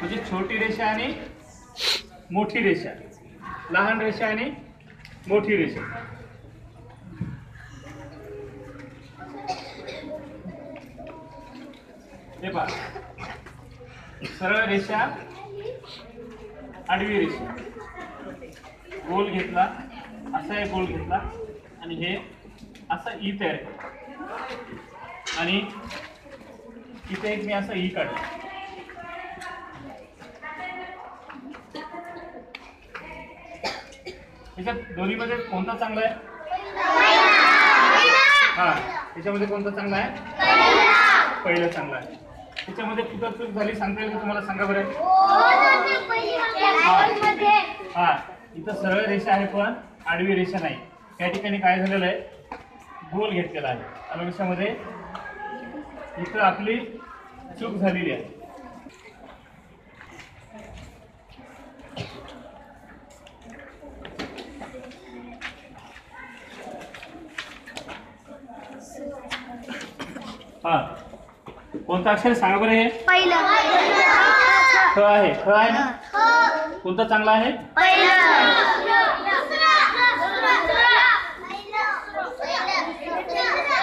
म्हणजे छोटी रेषा आणि मोठी रेषा, लहान रेषा आणि मोठी रेषा. हे पहा, सरळ रेषा, आडवी रेषा, गोल घेतला, असा एक गोल घेतला आणि हे असा ई तयार केला आणि इथे एक मी असा ई काढला. याच्यात दोन्हीमध्ये कोणता चांगला आहे? हा, त्याच्यामध्ये कोणता चांगला आहे? पहिला चांगला आहे. त्याच्यामध्ये कुठं चूक झाली सांगता येईल का तुम्हाला? सांगा बरं. हा, इथं सरळ रेषा आहे पण आडवी रेषा नाही. त्या ठिकाणी काय झालेलं आहे? गोल घेतलेला आहे. आलं लक्षामध्ये? इथं आपली चूक झालेली आहे. हा, कोणता अक्षर सांगा बरं? हे पहिलं ख आहे. ख आहे ना? कोणता चांगला आहे? पहिलं.